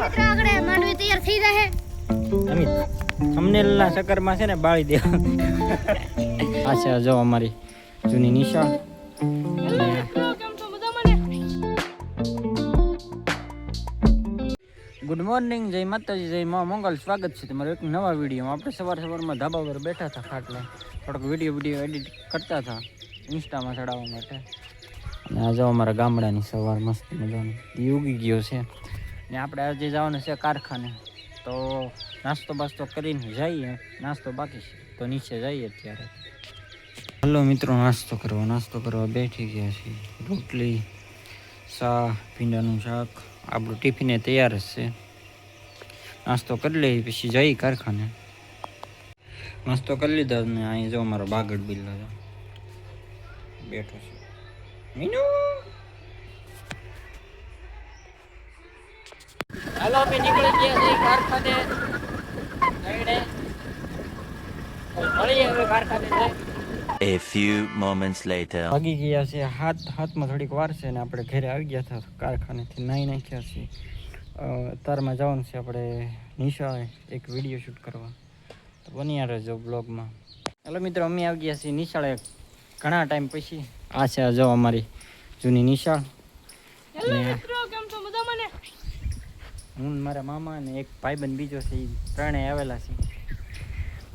મિત્રો આગળ માંડવી તૈયાર થઈ જાય અમિત થંબનેલના ચક્કરમાં છે ને બાળી દે. આ છે જો અમારી જૂની નિશાળ. ગુડ મોર્નિંગ, જય માતાજી, જય મા મંગલ. સ્વાગત છે તમારું એક નવા વિડીયોમાં. આપણે સવારમાં ધાબા પર બેઠા હતા ખાટલે, થોડોક વિડીયો એડિટ કરતા હતા ઇન્સ્ટામાં ચડાવવા માટે. અને આ જો અમારા ગામડાની સવાર મસ્ત મજાની ઉગી ગયો છે ને આપણે આજે જવાનું છે કારખાને. તો નાસ્તો બાસ્તો કરીને જઈએ. નાસ્તો બાકી છે તો નીચે જઈએ અત્યારે. હલો મિત્રો, નાસ્તો કરવા બેઠી ગયા છીએ. રોટલી, શાક, ભીંડાનું શાક, આપણું ટિફિને તૈયાર જ છે. નાસ્તો કરી લઈએ પછી જઈ કારખાને. નાસ્તો કરી લીધો ને અહીં જો અમારો બાગડ બિલ્લો બેઠો છે. મીનુ, હાલો અમે નીકળી ગયા છીએ કારખાને. મળીએ હવે કારખાને જઈ. A few moments later. ભાગી ગયા છે હાથમાં થોડીક વાર છે ને આપણે ઘરે આવી ગયા હતા કારખાનેથી. નાહી નાખ્યા છીએ. અત્યારમાં જવાનું છે આપણે નિશાળે એક વિડીયો શૂટ કરવા. તો બન્યા રહેજો બ્લોગમાં. હાલો મિત્રો, અમે આવી ગયા છીએ નિશાળે ઘણા ટાઈમ પછી. આ છે જો અમારી જૂની નિશાળ. હું મારા મામા અને એક ભાઈબંધ બીજો છે, એ ત્રણેય આવેલા છે.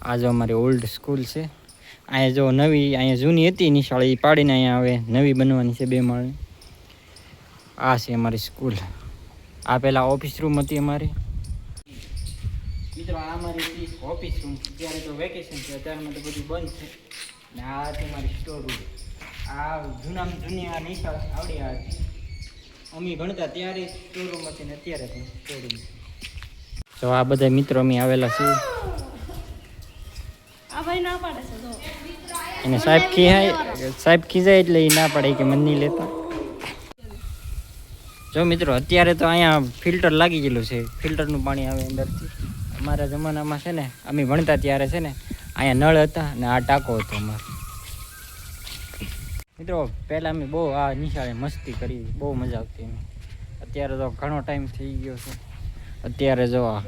આ જો અમારી ઓલ્ડ સ્કૂલ છે. અહીંયા જો નવી, અહીંયા જૂની હતી નિશાળ, એ પાડીને અહીંયા હવે નવી બનવાની છે 2 માળની. આ છે અમારી સ્કૂલ. આ પહેલાં ઓફિસ રૂમ હતી અમારી. મિત્રો આ અમારી ઓફિસ રૂમ. અત્યારે તો વેકેશન છે, અત્યારમાં તો બધું બંધ છે. ને આ હતી મારી સ્ટોર રૂમ. આ જૂની આ નિશાળ આવડી આ હતી. અમે ભણતા ત્યારે સ્ટોર રૂમ હતી ને અત્યારે પણ સ્ટોર રૂમ. તો આ બધા મિત્રો અમે આવેલા છીએ. એને સાહેબ ખીજાય એટલે એ ના પડે કે મને નહીં લેતા. જો મિત્રો અત્યારે તો અહીંયા ફિલ્ટર લાગી ગયેલું છે. ફિલ્ટરનું પાણી આવે અંદરથી. અમારા જમાનામાં છે ને, અમે ભણતા ત્યારે છે ને, અહીંયા નળ હતા ને આ ટાંકો હતો અમારો. મિત્રો પહેલાં અમે બહુ આ નિશાળે મસ્તી કરી, બહુ મજા આવતી એમ. અત્યારે તો ઘણો ટાઈમ થઈ ગયો છે. અત્યારે જો આ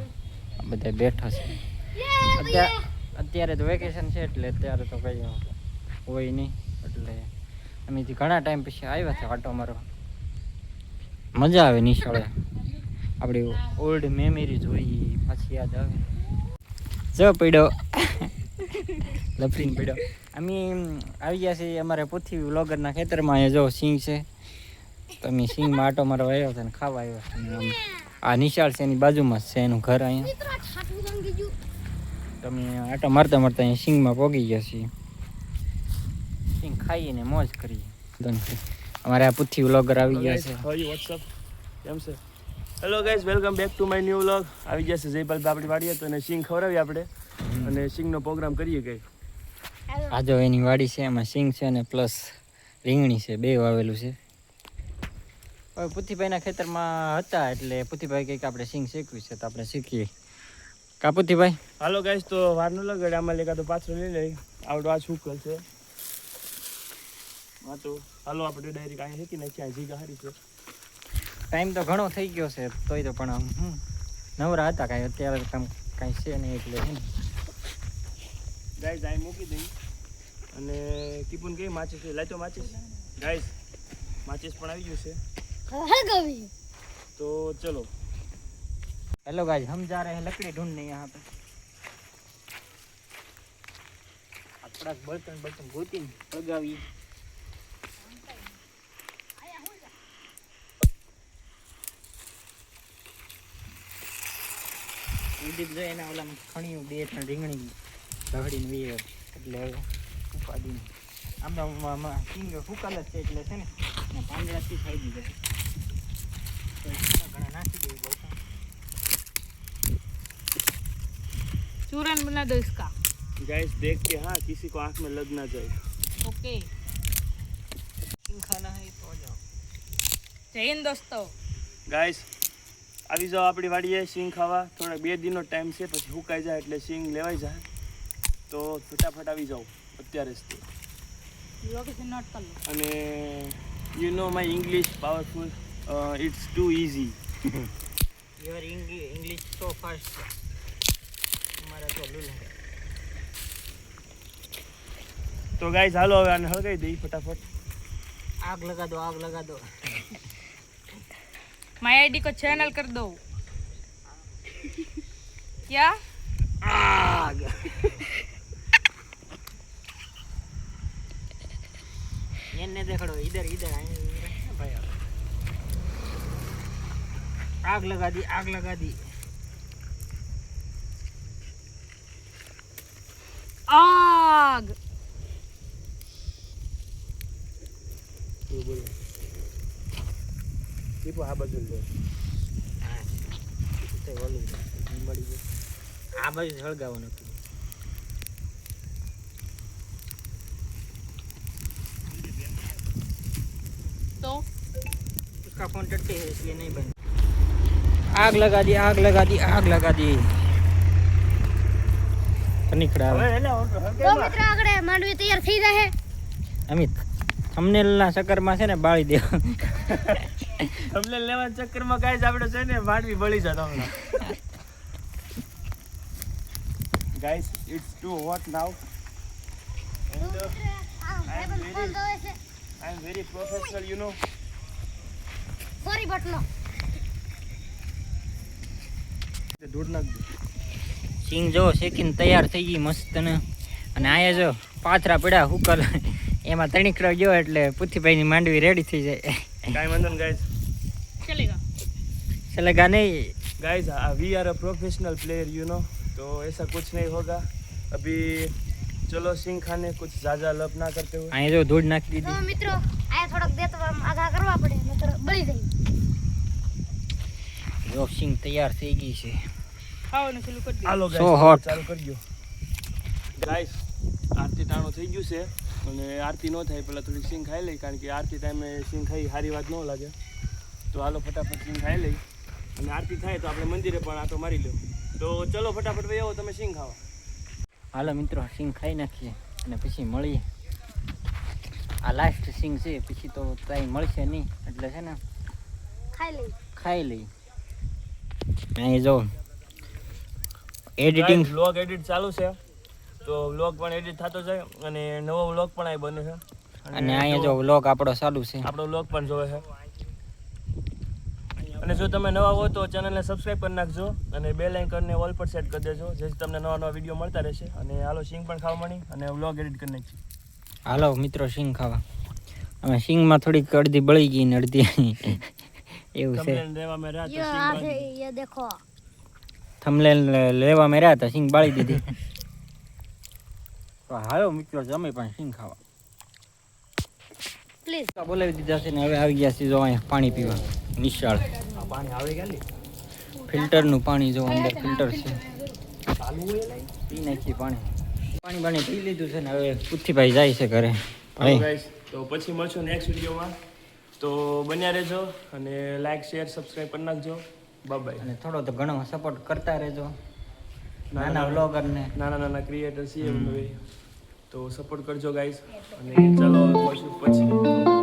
બધા બેઠા છે. અત્યારે તો વેકેશન છે એટલે અત્યારે તો કંઈ હોય નહીં. એટલે અમે ઘણા ટાઈમ પછી આવ્યા છે આટો મારવા. મજા આવે નિશાળે. આપણી ઓલ્ડ મેમરી જોઈ પાછી યાદ આવે. જો પડ્યો લફરીને પડ્યો. અમે આવી ગયા છીએ અમારે પૃથ્વી વ્લોગરના ખેતરમાં. અહીંયા જો સિંગ છે, તો અમે સિંગમાં આટો મારવા આવ્યો હતો ને ખાવા આવ્યો છે. આ નિશાળ છે એની બાજુમાં જ છે એનું ઘર. અહીંયા તમે આટો મારતા અહીંયા સિંગમાં પોગી ગયા છીએ. સિંગ ખાઈને મોજ કરીએ. અમારે આ પૃથ્વી વ્લોગર આવી ગયા છે. વોટ્સઅપ કેમ છે? Hello guys, welcome back to my new vlog. આવી ગયા છે જયપાલ આપણી વાડીએ, તો એને સિંગ ખવડાવી આપણે અને સિંગનો પ્રોગ્રામ કરીએ કંઈ. આ જો એની વાડી છે, એમાં સિંગ છે અને પ્લસ રીંગણી છે, 2 વાવેલું છે. હવે પુથીભાઈના ખેતરમાં હતા એટલે પુથીભાઈ કંઈક આપણે સિંગ શીખવી છે તો આપણે શીખીએ. કા પુથીભાઈ? હાલો ગાઈઝ, તો વાર ન લગાડે, આમાં લેખા તો પાછળ લઈ લઈ. આવડો આ શુકલ છે. હા તો હાલો આપણે ડાયરેક્ટ અહીંયા શીખી નાખીએ. જીગા હારી છે. ટાઈમ તો ઘણો થઈ ગયો છે તોય તો પણ નવરા હતા કાંઈ. અત્યારે કાંઈ છે નહીં એટલે છે ને ગાઈઝ અહીં મૂકી દઈ. અને ટીપુન કઈ માચીસ છે? લાઈતો માચીસ. ગાઈઝ માચીસ પણ આવી ગયું છે. તો ચલો. हेलो गाइस, हम जा रहे हैं लकड़ी ढूंढने यहाँ पे. थोड़ा बर्तन गोती लगावी. ઉદીપ જો એના ઓલામાં ખણ્યું 2-3 રીંગણી લહડીને વીર એટલે ઉપાડીને આમાં સિંગ ફૂકાલ જ છે એટલે છે ને પાંદડાથી થઈ જાય. ઘણા નાખી દેવું બહુ. चूरन बना दो इसका. गाइस देख के हाँ किसी को आंख में लग ना जाए. ओके. सिंग खाना है तो आ जाओ. जय हिंद दोस्तों. गाइस આવી જાઓ આપણી વાડીએ સિંગ ખાવા. થોડા 2 દિનનો ટાઈમ છે, પછી સુકાઈ જાય એટલે સિંગ લેવાઈ જાય. તો ફટાફટ આવી જાઓ અત્યારે જ. લોકેશન નોટ કર લો. અને you know my English powerful. It's too easy. Your English so fast તમારા તો લુલ તો ગાઈસ હાલો હવે આને હળગાઈ દઈ ફટાફટ. आग लगा दो माई आईडी को चैनल कर दो. क्या आग ये देखो इधर भाई आग लगा दी आग. બોલો દીપુ આ બાજુ લે. आ बाजू सळगावવાનું હતું. तो उसका फोन टट्टी है इसलिए नहीं बंद. आग लगा दी कनिकड़ा હવે એટલે તો મિત્રો આગળ માંડવી તૈયાર થઈ જાય. અમિત થંબનેલ ના ચક્કરમાં છે ને બાળી દે. તમને લેવા ચક્કરમાં ગાઈસ આપણે છે ને માંડવી બળી જાત હમણાં. Guys it's too hot now and I am very professional, you know. Sorry બટનો દૂધ નાખ દે. સિંગ જો શેકીને તૈયાર થઈ ગઈ મસ્ત ને. અને આયા જો પાથરા પડ્યા હુકલ એમાં તણીકડો ગયો એટલે પુથીભાઈની માંડવી રેડી થઈ જાય. કાંઈ વાંધો નહીં ગાઈસ. चलेगा. ચલેગા નહીં. Guys we are a professional player you know तो ऐसा कुछ नहीं होगा अभी चलो सिंह खाने कुछ ज़्यादा लब ना करते हुए અહીંયા જો ધૂળ નાખી તો દીધી. મિત્રો આ થોડોક દેતો આગા કરવા પડે નતર બળી જાય. જો સિંગ તૈયાર થઈ ગઈ છે. ખાવાનું ચાલુ કરી દે. હાલો So ગાઈસ hot. ચાલુ કરજો ગાઈસ આરતી ટાણો થઈ ગયું છે અને આરતી ન થાય પહેલાં થોડી સિંગ ખાઈ લઈ કારણ કે આરતી ટાઈમે સિંગ ખાઈ સારી વાત ન લાગે તો હાલો ફટાફટ સિંગ ખાઈ લઈ અને આરતી થાય તો આપણે મંદિરે પણ આટો મારી લો તો ચલો ફટાફટ ભાઈ આવો તમે સિંગ ખાવા હાલો મિત્રો સિંગ ખાઈ નાખીએ અને પછી મળીએ. આ લાસ્ટ સિંગ છે પછી તો કાંઈ મળશે નહીં એટલે છે ને ખાઈ લઈ. અહીં જો એડિટિંગ વ્લોગ એડિટ ચાલુ છે તો વ્લોગ પણ એડિટ થતો જાય અને નવો વ્લોગ પણ અહીં બને છે અને અહીંયા જો વ્લોગ આપણો ચાલુ છે. આપણો વ્લોગ પણ જોવે છે અને જો તમે નવા હો તો ચેનલને સબસ્ક્રાઇબ કરી નાખજો અને બેલ આઇકનને ઓલ પર સેટ કરી દેજો જેથી તમને નવા નવા વિડીયો મળતા રહેશે અને હાલો સિંગ પણ ખાવા મળી અને વ્લોગ એડિટ કરી નાખીએ. હાલો મિત્રો સિંગ ખાવા. અમે સિંગમાં થોડીક અડધી બળી ગઈ ને અડધી એવું છે. તમને લેવા મેં રાત યો આ છે ये देखो થંબનેલ લેવા મેર્યા હતા સિંગ બાળી દીધી. તો હાલો મિત્રો જમે પણ સિંગ ખાવા. પ્લીઝ બોલાવી દીધા છે ને હવે આવી ગયા છે જો અહીંયા પાણી પીવા નિશાળ. પાણી આવે ગયા ફિલ્ટરનું પાણી જો અંદર ફિલ્ટર છે. પી નાખીએ પાણી પી લીધું છે ને હવે પુથીભાઈ જાય છે ઘરે. ભાઈ ગાઈસ તો પછી મળશું નેક્સ્ટ વિડીયોમાં તો બન્યા રહેજો અને લાઈક શેર સબસ્ક્રાઇબ કરી નાખજો બાય બાય. અને થોડો તો ઘણો સપોર્ટ કરતા રહેજો નાના વ્લોગરને. નાના ક્રિએટર છીએ અમે તો સપોર્ટ કરજો ગાઈસ અને ચાલો મળશું પછી.